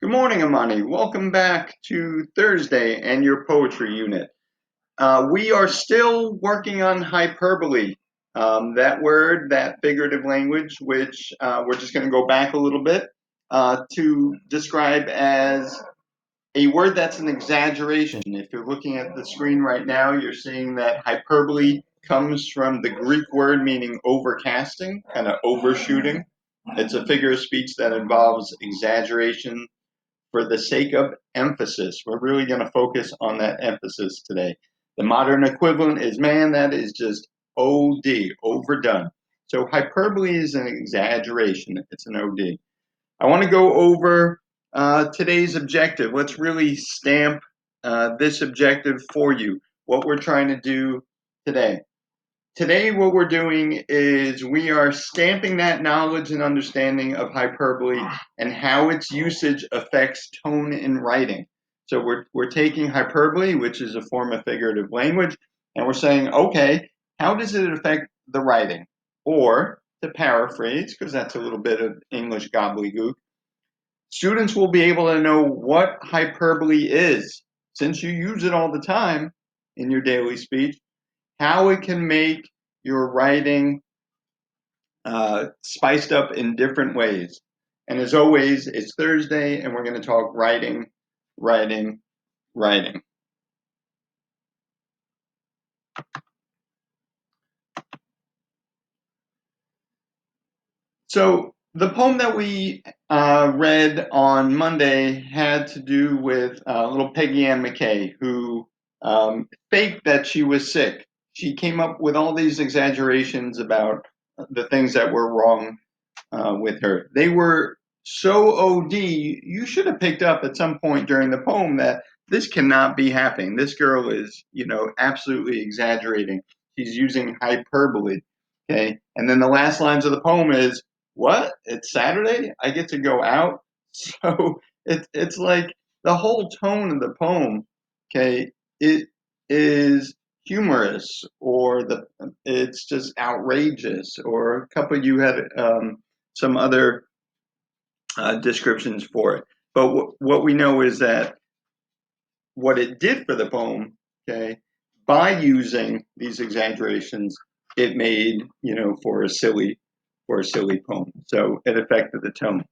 Good morning, Amani. Welcome back to Thursday and your poetry unit. We are still working on hyperbole, that word, that figurative language, which we're just going to go back a little bit to describe as a word that's an exaggeration. If you're looking at the screen right now, you're seeing that hyperbole comes from the Greek word meaning overcasting, kind of overshooting. It's a figure of speech that involves exaggeration for the sake of emphasis. We're really going to focus on that emphasis today. The modern equivalent is, man, that is just OD, overdone. So hyperbole is an exaggeration. It's an OD. I want to go over today's objective. Let's really stamp this objective for you, what we're trying to do today. Today, what we're doing is we are stamping that knowledge and understanding of hyperbole and how its usage affects tone in writing. So we're taking hyperbole, which is a form of figurative language, and we're saying, okay, how does it affect the writing? Or, to paraphrase, because that's a little bit of English gobbledygook, students will be able to know what hyperbole is, since you use it all the time in your daily speech, how it can make your writing spiced up in different ways. And as always, it's Thursday, and we're going to talk writing, writing, writing. So the poem that we read on Monday had to do with little Peggy Ann McKay, who faked that she was sick. She came up with all these exaggerations about the things that were wrong with her. They were so OD, you should have picked up at some point during the poem that this cannot be happening. This girl is, absolutely exaggerating. She's using hyperbole. Okay. And then the last lines of the poem is, what? It's Saturday? I get to go out? So it's like the whole tone of the poem, okay, it is humorous, or it's just outrageous, or a couple of you had some other descriptions for it. But what we know is that what it did for the poem, okay, by using these exaggerations, it made, for a silly poem. So it affected the tone.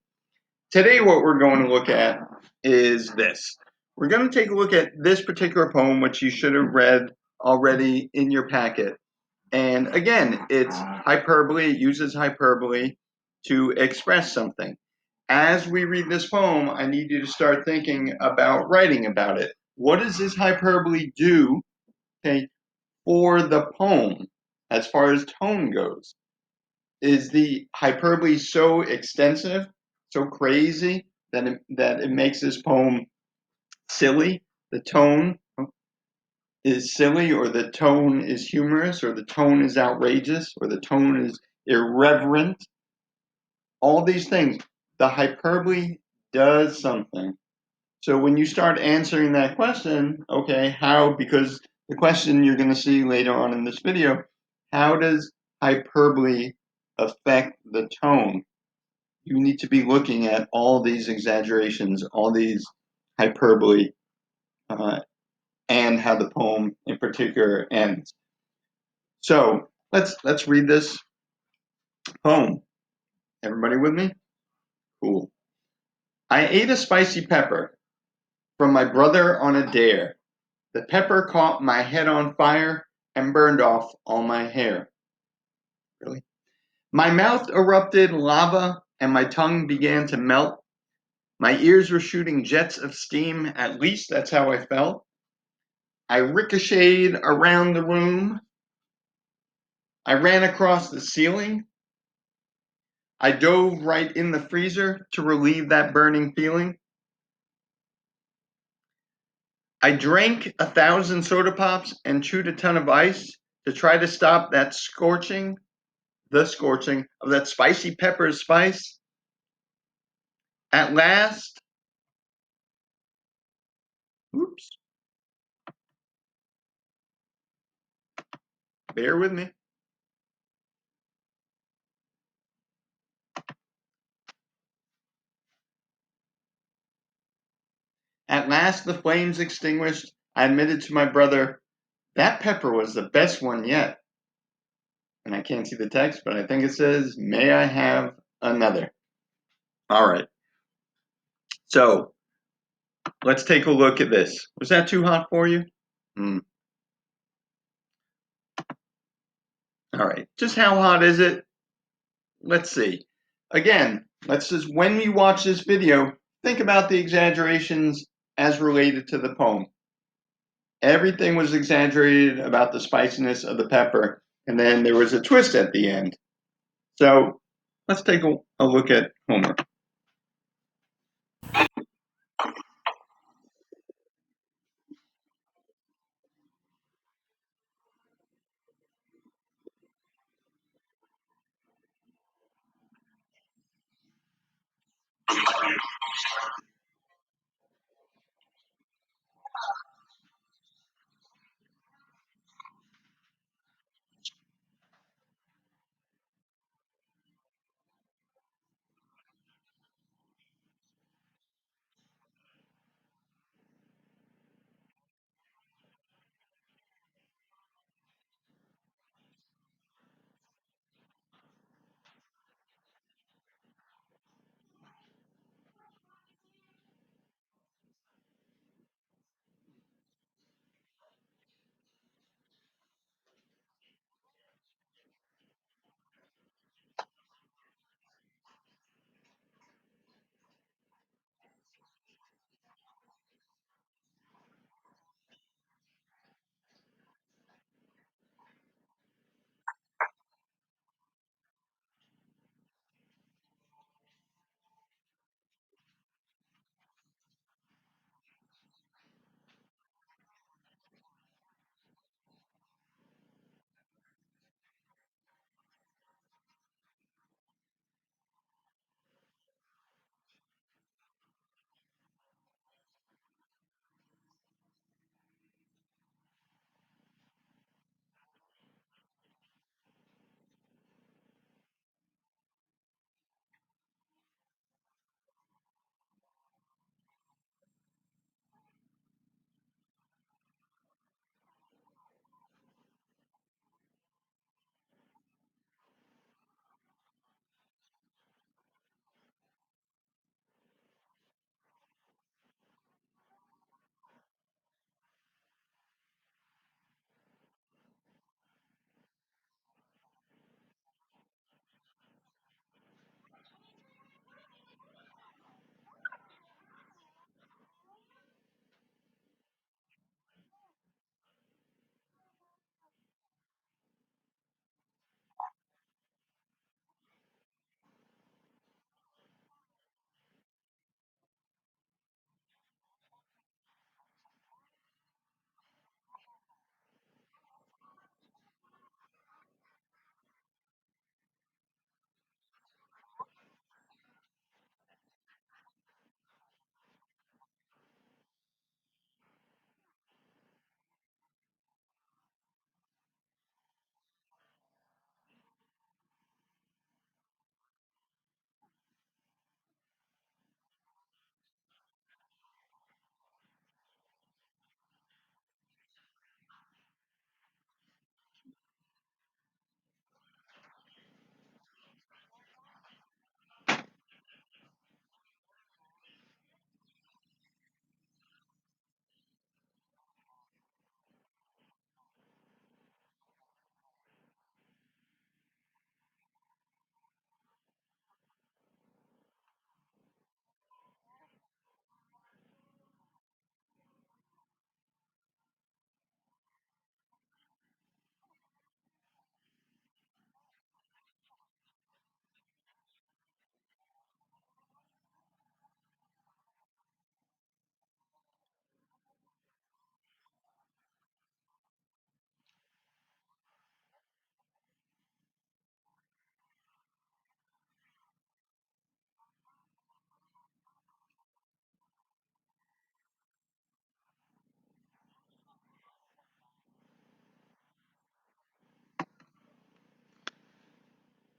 Today, what we're going to look at is this. We're going to take a look at this particular poem, which you should have read already in your packet. And again, it's hyperbole. It uses hyperbole to express something. As we read this poem, I need you to start thinking about writing about it. What does this hyperbole do, okay, for the poem as far as tone goes? Is the hyperbole so extensive, so crazy, that it makes this poem silly? The tone is silly, or the tone is humorous, or the tone is outrageous, or the tone is irreverent. All these things. The hyperbole does something. So when you start answering that question, okay, how, because the question you're going to see later on in this video, how does hyperbole affect the tone? You need to be looking at all these exaggerations, all these hyperbole, and how the poem in particular ends. So let's read this poem. Everybody with me? Cool. I ate a spicy pepper from my brother on a dare. The pepper caught my head on fire and burned off all my hair. Really? My mouth erupted lava and my tongue began to melt. My ears were shooting jets of steam. At least that's how I felt. I ricocheted around the room. I ran across the ceiling. I dove right in the freezer to relieve that burning feeling. I drank 1,000 soda pops and chewed a ton of ice to try to stop the scorching of that spicy pepper spice. At last, oops, bear with me. At last the flames extinguished, I admitted to my brother, that pepper was the best one yet. And I can't see the text, but I think it says, may I have another? All right. So let's take a look at this. Was that too hot for you? Hmm. All right. Just how hot is it? Let's see. Again, let's just, when we watch this video, think about the exaggerations as related to the poem. Everything was exaggerated about the spiciness of the pepper, and then there was a twist at the end. So let's take a look at Homer.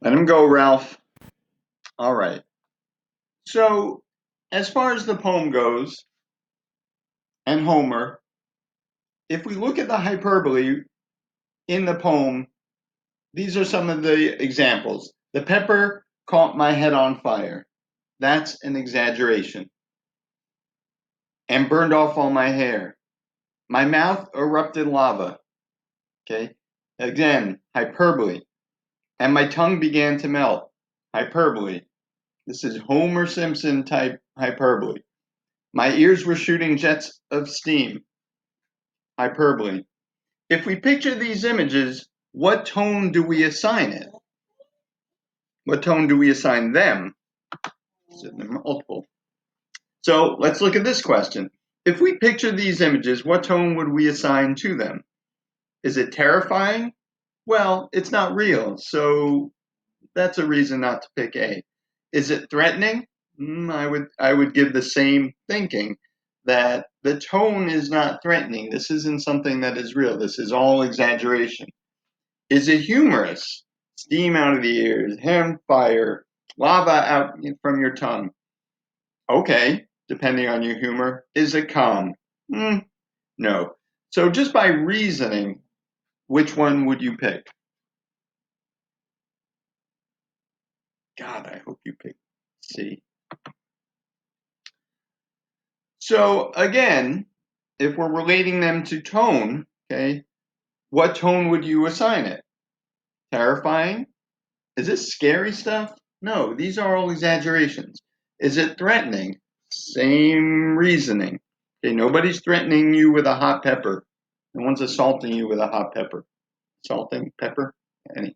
Let him go, Ralph. All right. So, as far as the poem goes, and Homer, if we look at the hyperbole in the poem, these are some of the examples. The pepper caught my head on fire. That's an exaggeration. And burned off all my hair. My mouth erupted lava. Okay. Again, hyperbole. And my tongue began to melt. Hyperbole. This is Homer Simpson type hyperbole. My ears were shooting jets of steam. Hyperbole. If we picture these images, what tone do we assign it? What tone do we assign them? So they're multiple. So let's look at this question. If we picture these images, what tone would we assign to them? Is it terrifying? Well, it's not real, so that's a reason not to pick A. Is it threatening? I would give the same thinking that the tone is not threatening. This isn't something that is real. This is all exaggeration. Is it humorous? Steam out of the ears, hair on fire, lava out from your tongue. Okay, depending on your humor. Is it calm? No. So just by reasoning, which one would you pick? God, I hope you pick C. So again, if we're relating them to tone, okay, what tone would you assign it? Terrifying? Is this scary stuff? No, these are all exaggerations. Is it threatening? Same reasoning. Okay, nobody's threatening you with a hot pepper. No one's assaulting you with a hot pepper. Salting pepper? Any.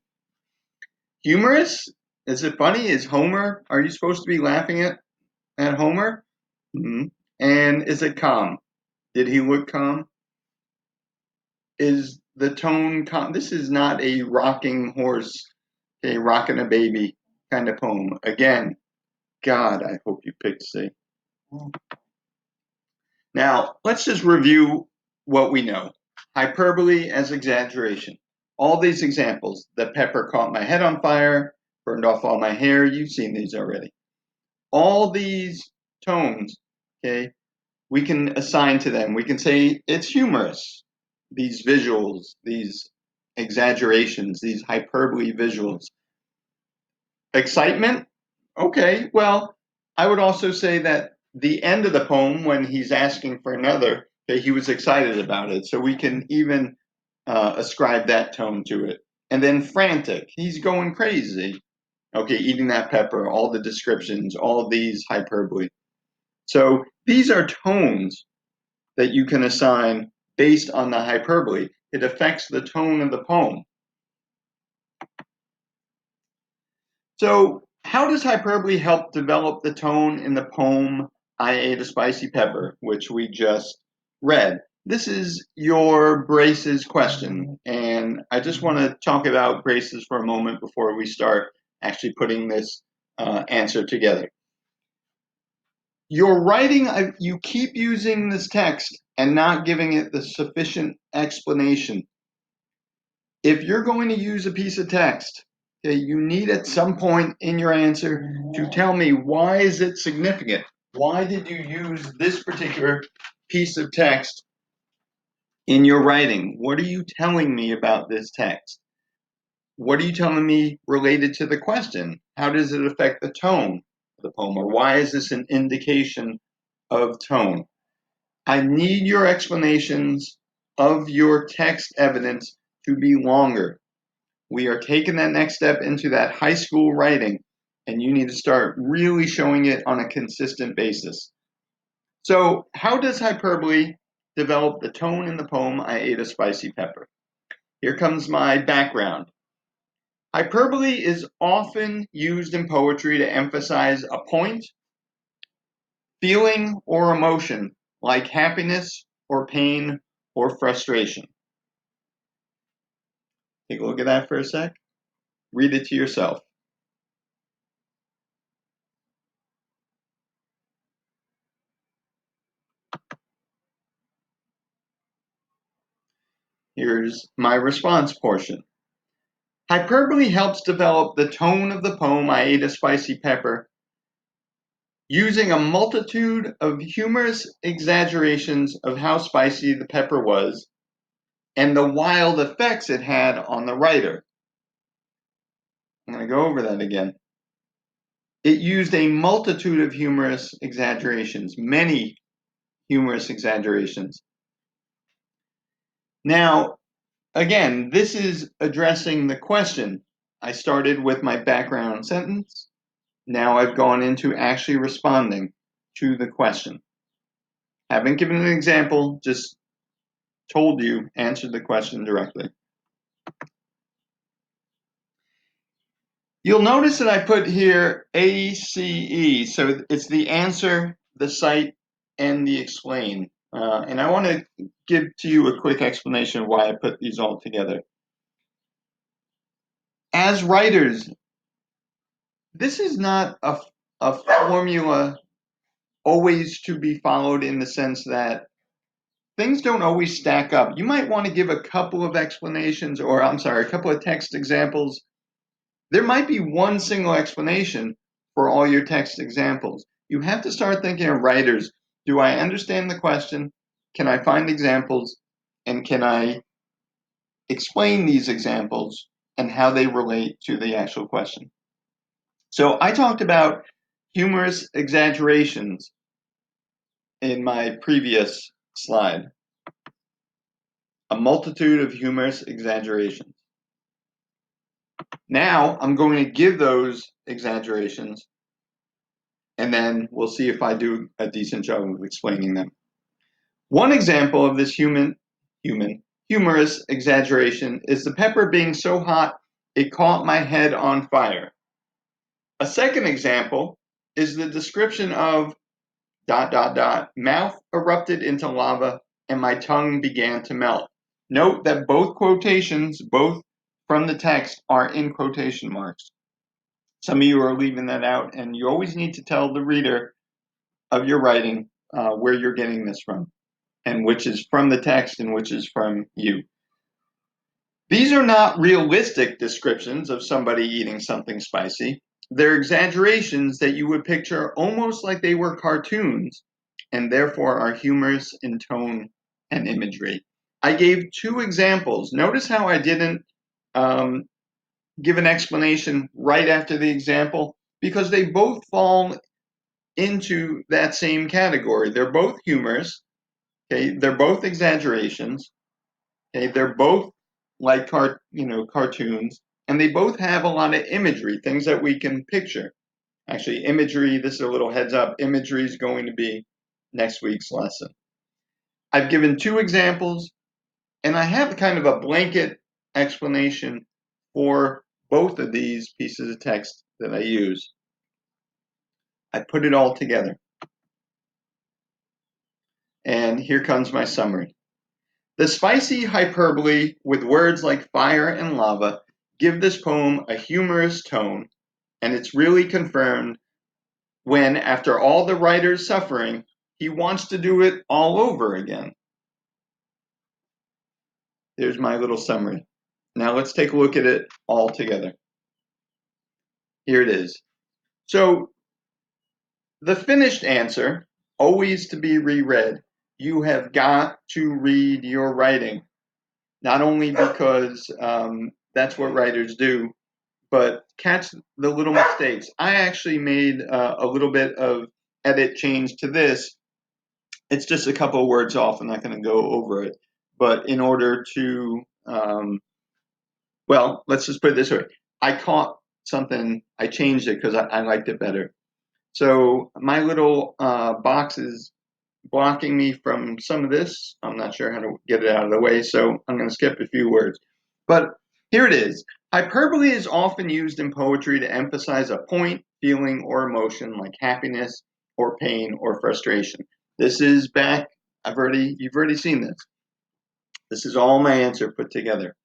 Humorous? Is it funny? Is Homer? Are you supposed to be laughing at Homer? Mm-hmm. And is it calm? Did he look calm? Is the tone calm? This is not a rocking horse, a rocking a baby kind of poem. Again, God, I hope you picked C. Now, let's just review what we know. Hyperbole as exaggeration. All these examples, the pepper caught my head on fire, burned off all my hair, you've seen these already. All these tones, okay, we can assign to them. We can say it's humorous. These visuals, these exaggerations, these hyperbole visuals. Excitement? Okay, well, I would also say that the end of the poem, when he's asking for another, okay, he was excited about it. So we can even ascribe that tone to it. And then frantic, he's going crazy. Okay, eating that pepper, all the descriptions, all of these hyperbole. So these are tones that you can assign based on the hyperbole. It affects the tone of the poem. So how does hyperbole help develop the tone in the poem I Ate a Spicy Pepper, which we just read? This is your braces question, and I just want to talk about braces for a moment before we start actually putting this answer together. You're writing, you keep using this text and not giving it the sufficient explanation. If you're going to use a piece of text, okay, you need at some point in your answer to tell me, why is it significant? Why did you use this particular piece of text in your writing? What are you telling me about this text? What are you telling me related to the question? How does it affect the tone of the poem? Or why is this an indication of tone? I need your explanations of your text evidence to be longer. We are taking that next step into that high school writing, and you need to start really showing it on a consistent basis. So, how does hyperbole develop the tone in the poem I Ate a Spicy Pepper? Here comes my background. Hyperbole is often used in poetry to emphasize a point, feeling, or emotion, like happiness or pain or frustration. Take a look at that for a sec. Read it to yourself. Here's my response portion. Hyperbole helps develop the tone of the poem I Ate a Spicy Pepper using a multitude of humorous exaggerations of how spicy the pepper was and the wild effects it had on the writer. I'm going to go over that again. It used a multitude of humorous exaggerations, many humorous exaggerations. Now, again, this is addressing the question. I started with my background sentence. Now I've gone into actually responding to the question. Haven't given an example, just told you, answered the question directly. You'll notice that I put here ACE, so it's the answer, the cite, and the explain. And I want to give to you a quick explanation of why I put these all together. As writers, this is not a formula always to be followed in the sense that things don't always stack up. You might want to give a couple of explanations, or I'm sorry, a couple of text examples. There might be one single explanation for all your text examples. You have to start thinking of writers. Do I understand the question? Can I find examples? And can I explain these examples and how they relate to the actual question? So I talked about humorous exaggerations in my previous slide. A multitude of humorous exaggerations. Now I'm going to give those exaggerations, and then we'll see if I do a decent job of explaining them. One example of this humorous exaggeration is the pepper being so hot it caught my head on fire. A second example is the description of ... mouth erupted into lava and my tongue began to melt. Note that both quotations, both from the text, are in quotation marks. Some of you are leaving that out, and you always need to tell the reader of your writing where you're getting this from, and which is from the text and which is from you. These are not realistic descriptions of somebody eating something spicy. They're exaggerations that you would picture almost like they were cartoons, and therefore are humorous in tone and imagery. I gave two examples. Notice how I didn't give an explanation right after the example, because they both fall into that same category. They're both humorous, okay? They're both exaggerations, okay? They're both like cartoons, and they both have a lot of imagery, things that we can picture. Actually, imagery, this is a little heads up, imagery is going to be next week's lesson. I've given two examples, and I have kind of a blanket explanation for both of these pieces of text that I use. I put it all together. And here comes my summary. The spicy hyperbole with words like fire and lava give this poem a humorous tone, and it's really confirmed when, after all the writer's suffering, he wants to do it all over again. There's my little summary. Now let's take a look at it all together. Here it is. So the finished answer, always to be reread. You have got to read your writing, not only because that's what writers do, but catch the little mistakes. I actually made a little bit of edit change to this. It's just a couple of words off. I'm not going to go over it. But in order to, well, let's just put it this way. I caught something, I changed it because I liked it better. So my little box is blocking me from some of this. I'm not sure how to get it out of the way, so I'm going to skip a few words. But here it is. Hyperbole is often used in poetry to emphasize a point, feeling, or emotion like happiness or pain or frustration. This is back, you've already seen this. This is all my answer put together.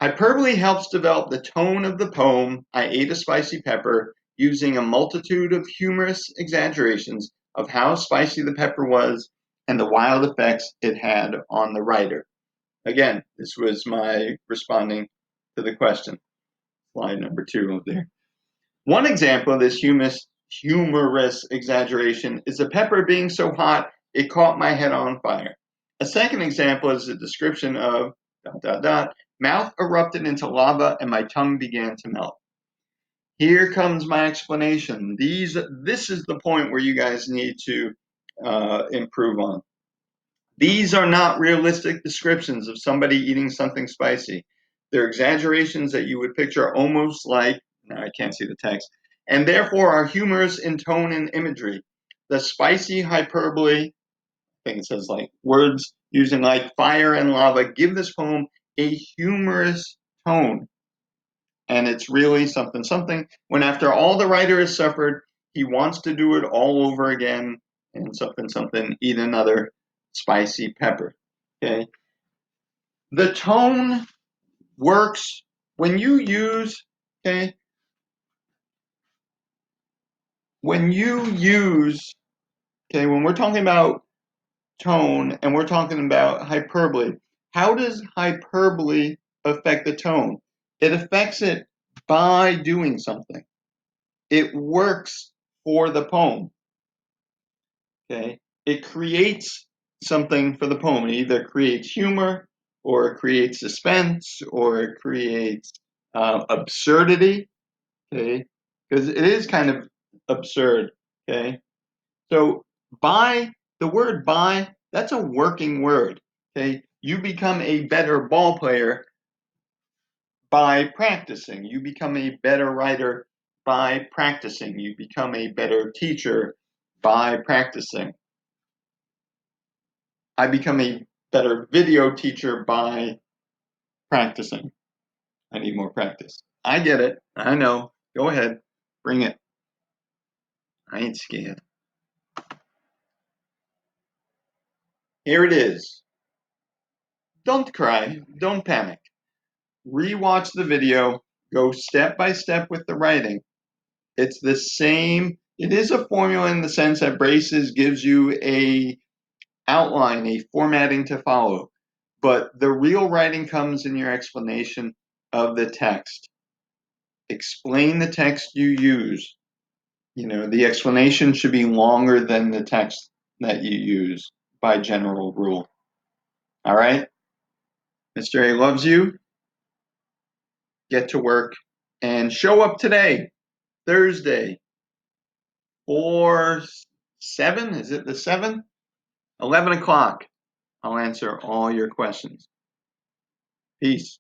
Hyperbole helps develop the tone of the poem, I Ate a Spicy Pepper, using a multitude of humorous exaggerations of how spicy the pepper was and the wild effects it had on the writer. Again, this was my responding to the question. Slide number 2 over there. One example of this humorous exaggeration is the pepper being so hot it caught my head on fire. A second example is a description of dot dot dot. Mouth erupted into lava and my tongue began to melt. Here comes my explanation. This is the point where you guys need to improve on. These are not realistic descriptions of somebody eating something spicy. They're exaggerations that you would picture almost like, now I can't see the text, and therefore are humorous in tone and imagery. The spicy hyperbole, I think it says like words using like fire and lava, give this poem a humorous tone. And it's really something, something. When after all the writer has suffered, he wants to do it all over again, and something, something, eat another spicy pepper. Okay. The tone works when you use, okay, when you use, okay, when we're talking about tone and we're talking about hyperbole, how does hyperbole affect the tone? It affects it by doing something. It works for the poem. Okay, it creates something for the poem. It either creates humor, or it creates suspense, or it creates absurdity. Okay, because it is kind of absurd. Okay, so by the word by, that's a working word. Okay, you become a better ball player by practicing. You become a better writer by practicing. You become a better teacher by practicing. I become a better video teacher by practicing. I need more practice. I get it. I know. Go ahead. Bring it. I ain't scared. Here it is. Don't cry. Don't panic. Rewatch the video. Go step by step with the writing. It's the same. It is a formula in the sense that Braces gives you a outline, a formatting to follow. But the real writing comes in your explanation of the text. Explain the text you use. You know, the explanation should be longer than the text that you use by general rule. All right? Mr. A loves you. Get to work and show up today, Thursday, 4/7. Is it the 7th? 11 o'clock. I'll answer all your questions. Peace.